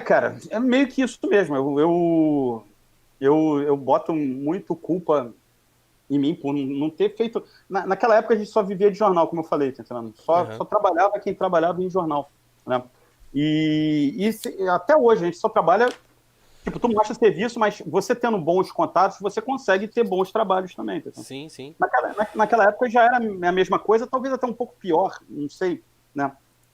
Cara, é meio que isso mesmo. Eu boto muito culpa em mim por não ter feito. Naquela época a gente só vivia de jornal, como eu falei, tá entendendo? Só Aham. trabalhava quem trabalhava em jornal, né? Até hoje a gente só trabalha. Tipo, tu mostra serviço, mas você tendo bons contatos, você consegue ter bons trabalhos também, tá entendendo? Sim, sim. Naquela época já era a mesma coisa, talvez até um pouco pior, não sei, né?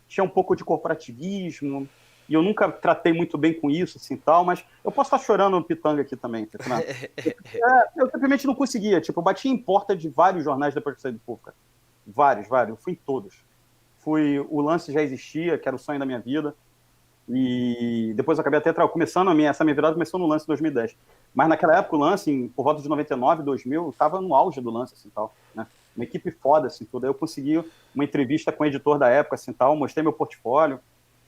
Tinha um pouco de corporativismo, e eu nunca tratei muito bem com isso, assim, tal, mas eu posso estar chorando no pitanga aqui também, tá entendendo? Eu simplesmente não conseguia, tipo, eu bati em porta de vários jornais depois que saí do Povo, cara. Vários, eu fui em todos. O Lance já existia, que era o sonho da minha vida, e depois eu acabei até começando essa minha virada começou no Lance em 2010. Mas naquela época o Lance, por volta de 99, 2000, estava no auge do Lance, assim, tal, né? Uma equipe foda, assim, tudo. Aí eu consegui uma entrevista com o editor da época, assim, tal, mostrei meu portfólio,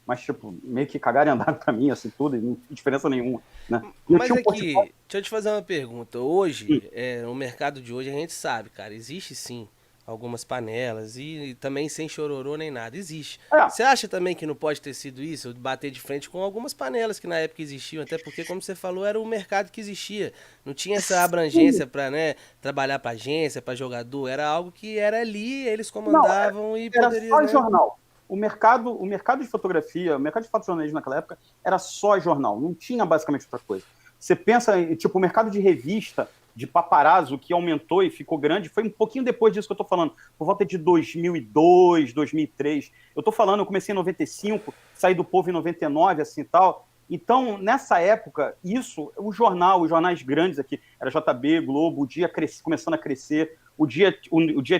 mas, tipo, meio que cagaram e andaram pra mim, assim, tudo, e não tinha diferença nenhuma, né? E eu Mas tinha um portfólio. aqui, deixa eu te fazer uma pergunta. Hoje, no mercado de hoje, a gente sabe, cara, existe sim algumas panelas e também sem chororô nem nada, existe. É, Você acha também que não pode ter sido isso? Bater de frente com algumas panelas que na época existiam, até porque, como você falou, era o mercado que existia. Não tinha essa sim, abrangência pra, né, trabalhar pra agência, pra jogador. Era algo que era ali, eles não, comandavam e era poderiam, só né? jornal. O mercado de fotografia, o mercado de fotojornalismo naquela época era só jornal, não tinha basicamente outra coisa. Você pensa, tipo, o mercado de revista, de paparazzo, que aumentou e ficou grande, foi um pouquinho depois disso que eu tô falando, por volta de 2002, 2003. Eu tô falando, eu comecei em 95, saí do Povo em 99, assim, tal. Então, nessa época, os jornais grandes aqui, era JB, Globo, o Dia começando a crescer, o dia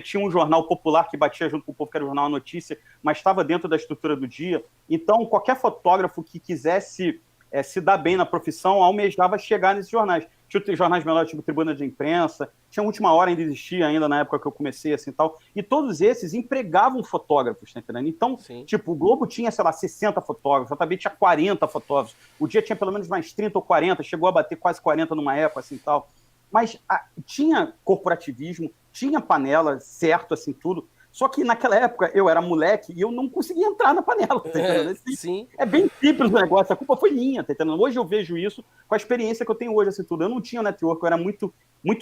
tinha um jornal popular que batia junto com o Povo, que era o Jornal A Notícia, mas estava dentro da estrutura do Dia. Então, qualquer fotógrafo que quisesse se dar bem na profissão almejava chegar nesses jornais. Tinha jornais menores, tipo Tribuna de Imprensa, tinha Última Hora, ainda existia ainda na época que eu comecei, assim, tal, e todos esses empregavam fotógrafos, tá entendendo? Então, Sim. tipo, o Globo tinha, sei lá, 60 fotógrafos, a JB tinha 40 fotógrafos, o Dia tinha pelo menos mais 30 ou 40, chegou a bater quase 40 numa época, assim, tal. Mas tinha corporativismo, tinha panela, certo, assim, tudo. Só que naquela época eu era moleque e eu não conseguia entrar na panela, tá entendendo? Sim. É bem simples o negócio, a culpa foi minha, tá entendendo? Hoje eu vejo isso com a experiência que eu tenho hoje, assim, tudo. Eu não tinha network, eu era muito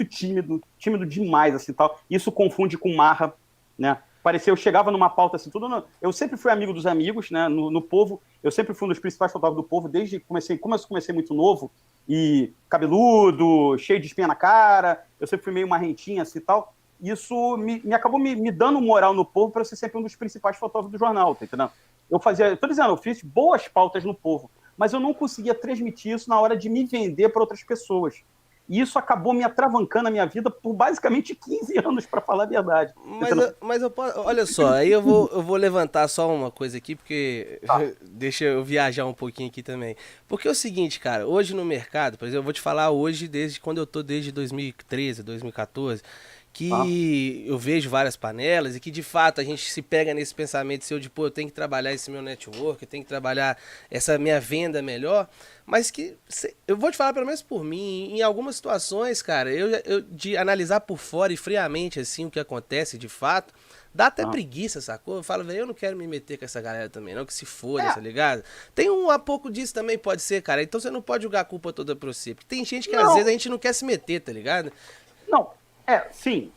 tímido demais, assim, tal. Isso confunde com marra, né? Parecia, eu chegava numa pauta assim, tudo. Eu sempre fui amigo dos amigos, né? No Povo, eu sempre fui um dos principais fotógrafos do Povo, desde que como eu comecei muito novo, e cabeludo, cheio de espinha na cara, eu sempre fui meio marrentinha assim e tal. Isso me acabou me dando moral no Povo para ser sempre um dos principais fotógrafos do jornal, tá entendendo? Tô dizendo, eu fiz boas pautas no Povo, mas eu não conseguia transmitir isso na hora de me vender para outras pessoas. E isso acabou me atravancando a minha vida por basicamente 15 anos, para falar a verdade. Tá Mas, entendendo? mas eu posso. Olha só, aí eu vou levantar só uma coisa aqui, porque. Deixa eu viajar um pouquinho aqui também. Porque é o seguinte, cara, hoje no mercado, por exemplo, eu vou te falar hoje, desde quando eu tô desde 2013, 2014, Ah, que eu vejo várias panelas e que de fato a gente se pega nesse pensamento seu de, pô, eu tenho que trabalhar esse meu network, eu tenho que trabalhar essa minha venda melhor. Mas que eu vou te falar pelo menos por mim, em algumas situações, cara, eu de analisar por fora e friamente assim o que acontece de fato, dá até ah. preguiça, sacou? Eu falo, velho, eu não quero me meter com essa galera também, não, que se foda, É, tá ligado? Tem um pouco disso também, pode ser, cara. Então você não pode jogar a culpa toda pra você. Porque tem gente que às vezes a não, gente não quer se meter, tá ligado? não, sim,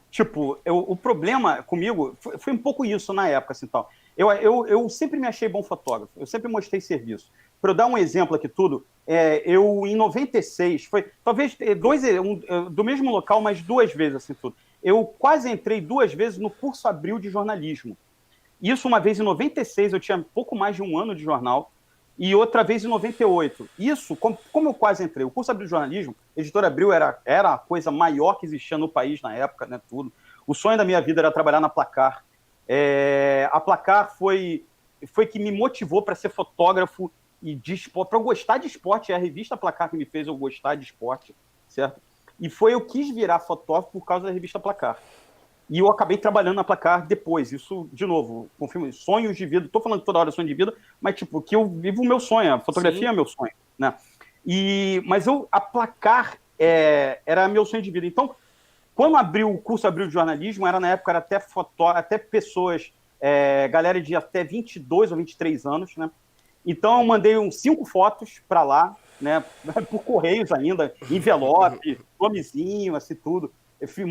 tipo, o problema comigo foi um pouco isso na época, assim, tal. Eu sempre me achei bom fotógrafo, eu sempre mostrei serviço. Para eu dar um exemplo aqui tudo, eu em 96, foi talvez do mesmo local, mas duas vezes, assim, tudo. Eu quase entrei duas vezes no curso Abril de jornalismo. Isso uma vez em 96, eu tinha pouco mais de um ano de jornal, e outra vez em 98. Isso, como eu quase entrei, o curso Abril de Jornalismo, Editora Abril era a coisa maior que existia no país na época, né, tudo. O sonho da minha vida era trabalhar na Placar. A Placar foi que me motivou para ser fotógrafo e de esporte, para eu gostar de esporte, é a revista Placar que me fez eu gostar de esporte, certo? E eu quis virar fotógrafo por causa da revista Placar. E eu acabei trabalhando na Placar depois. Isso, de novo, confirmo, sonhos de vida. Estou falando toda hora sonho de vida, mas tipo, que eu vivo o meu sonho. A fotografia Sim. é meu sonho, né? Mas a Placar era meu sonho de vida. Então, quando abriu o curso Abril de Jornalismo, era na época, era até pessoas, galera de até 22 ou 23 anos, né? Então eu mandei uns 5 fotos para lá, né, por correios ainda, envelope, nomezinho, assim, tudo.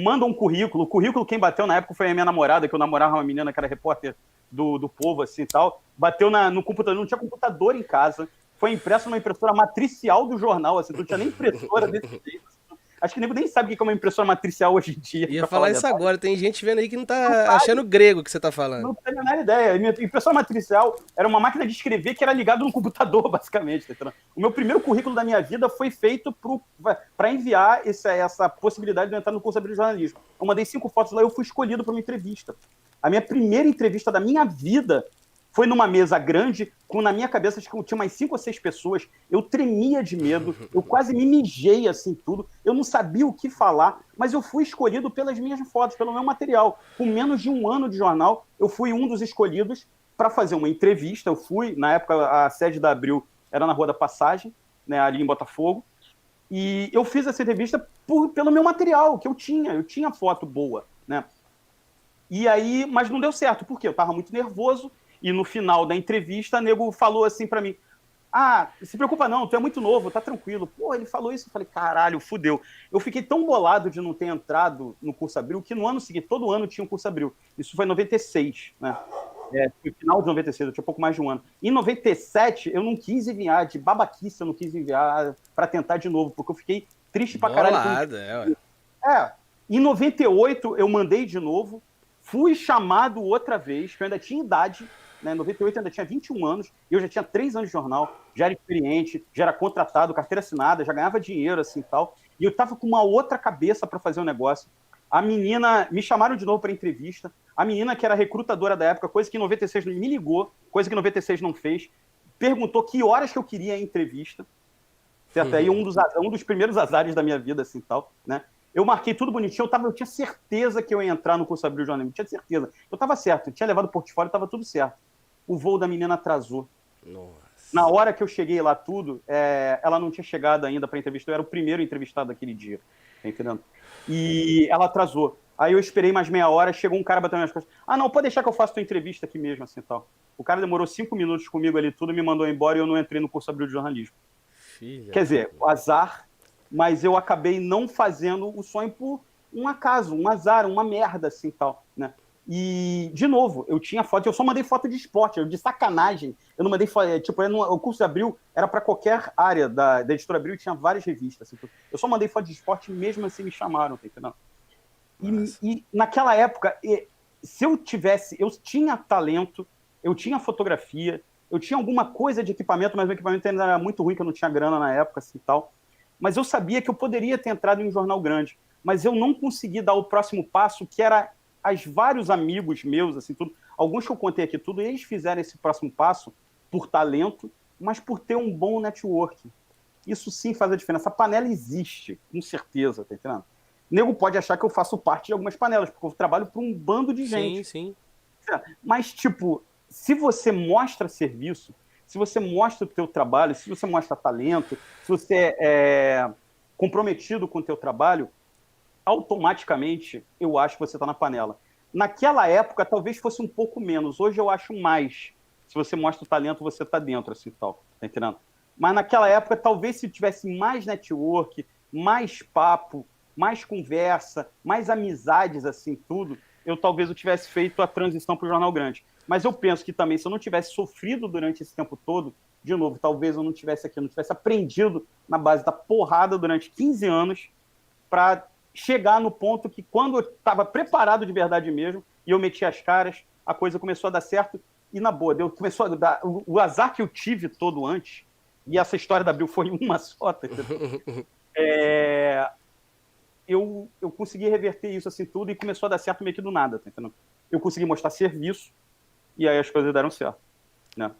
Manda um currículo. O currículo quem bateu na época foi a minha namorada, que eu namorava uma menina que era repórter do Povo, assim, tal. Bateu no computador, não tinha computador em casa. Foi impresso numa impressora matricial do jornal, assim, não tinha nem impressora desse jeito. Acho que nem sabe o que é uma impressora matricial hoje em dia. Ia falar isso agora, tem gente vendo aí que não tá Não achando grego o que você tá falando. Não tenho a menor ideia. A minha impressora matricial era uma máquina de escrever que era ligada no computador, basicamente. Tá? O meu primeiro currículo da minha vida foi feito para enviar essa possibilidade de eu entrar no curso de jornalismo. Eu mandei 5 fotos lá e eu fui escolhido para uma entrevista. A minha primeira entrevista da minha vida foi numa mesa grande, na minha cabeça acho que tinha umas 5 ou 6 pessoas, eu tremia de medo, eu quase me mijei, assim, tudo, eu não sabia o que falar, mas eu fui escolhido pelas minhas fotos, pelo meu material. Com menos de 1 ano de jornal, eu fui um dos escolhidos para fazer uma entrevista. Eu fui, na época, a sede da Abril era na Rua da Passagem, né, ali em Botafogo, e eu fiz essa entrevista pelo meu material, que eu tinha foto boa, né? E aí, mas não deu certo, por quê? Eu estava muito nervoso, e no final da entrevista, o nego falou assim para mim: ah, se preocupa não, tu é muito novo, tá tranquilo. Pô, ele falou isso, eu falei, caralho, fudeu. Eu fiquei tão bolado de não ter entrado no curso Abril, que no ano seguinte, todo ano tinha um curso Abril. Isso foi em 96, né? No final de 96, eu tinha pouco mais de um ano. Em 97, eu não quis enviar, de babaquice, eu não quis enviar para tentar de novo, porque eu fiquei triste pra caralho. Em 98, eu mandei de novo, fui chamado outra vez, que eu ainda tinha idade, né? Em 98 eu ainda tinha 21 anos, e eu já tinha 3 anos de jornal, já era experiente, já era contratado, carteira assinada, já ganhava dinheiro, assim, tal, e eu tava com uma outra cabeça para fazer o negócio. A menina, me chamaram de novo para entrevista, a menina que era recrutadora da época, coisa que em 96 me ligou, coisa que em 96 não fez, perguntou que horas que eu queria a entrevista, certo? Aí um dos primeiros azares da minha vida, assim, tal, né? Eu marquei tudo bonitinho, eu tinha certeza que eu ia entrar no curso Abril de Jornalismo, tinha certeza. Eu estava certo, eu tinha levado o portfólio, estava tudo certo. O voo da menina atrasou. Nossa. Na hora que eu cheguei lá tudo, ela não tinha chegado ainda para entrevista, eu era o primeiro entrevistado daquele dia, tá entendendo? E ela atrasou. Aí eu esperei mais meia hora, chegou um cara batendo nas costas. Ah, não, pode deixar que eu faça tua entrevista aqui mesmo, assim, tal. O cara demorou 5 minutos comigo ali, tudo, me mandou embora e eu não entrei no curso Abril de Jornalismo. Quer dizer, o azar, mas eu acabei não fazendo o sonho por um acaso, um azar, uma merda, assim, tal, né? E, de novo, eu tinha foto, eu só mandei foto de esporte, de sacanagem. Eu não mandei foto, tipo, o curso de Abril era para qualquer área da editora Abril e tinha várias revistas. Assim, eu só mandei foto de esporte mesmo assim me chamaram, tá entendendo? E naquela época, se eu tinha talento, eu tinha fotografia, eu tinha alguma coisa de equipamento, mas o equipamento ainda era muito ruim, que eu não tinha grana na época, assim, tal. Mas eu sabia que eu poderia ter entrado em um jornal grande, mas eu não consegui dar o próximo passo, que era vários amigos meus, assim, tudo, alguns que eu contei aqui tudo, eles fizeram esse próximo passo por talento, mas por ter um bom network. Isso sim faz a diferença. A panela existe, com certeza, tá entendendo? O nego pode achar que eu faço parte de algumas panelas, porque eu trabalho para um bando de gente. Sim. Mas, tipo, se você mostra serviço, se você mostra o teu trabalho, se você mostra talento, se você é comprometido com o teu trabalho, automaticamente eu acho que você está na panela. Naquela época, talvez fosse um pouco menos. Hoje eu acho mais. Se você mostra o talento, você está dentro, assim, tal. Tá entendendo? Mas naquela época, talvez se tivesse mais network, mais papo, mais conversa, mais amizades, assim, tudo, talvez eu tivesse feito a transição para o Jornal Grande. Mas eu penso que também, se eu não tivesse sofrido durante esse tempo todo, de novo, talvez eu não tivesse aqui, não tivesse aprendido na base da porrada durante 15 anos para chegar no ponto que, quando eu estava preparado de verdade mesmo, e eu meti as caras, a coisa começou a dar certo, e na boa, começou a dar o azar que eu tive todo antes, e essa história da Abril foi uma só, tá entendendo? Eu consegui reverter isso assim tudo, e começou a dar certo meio que do nada, tá entendendo? Eu consegui mostrar serviço, e aí as coisas deram certo, né?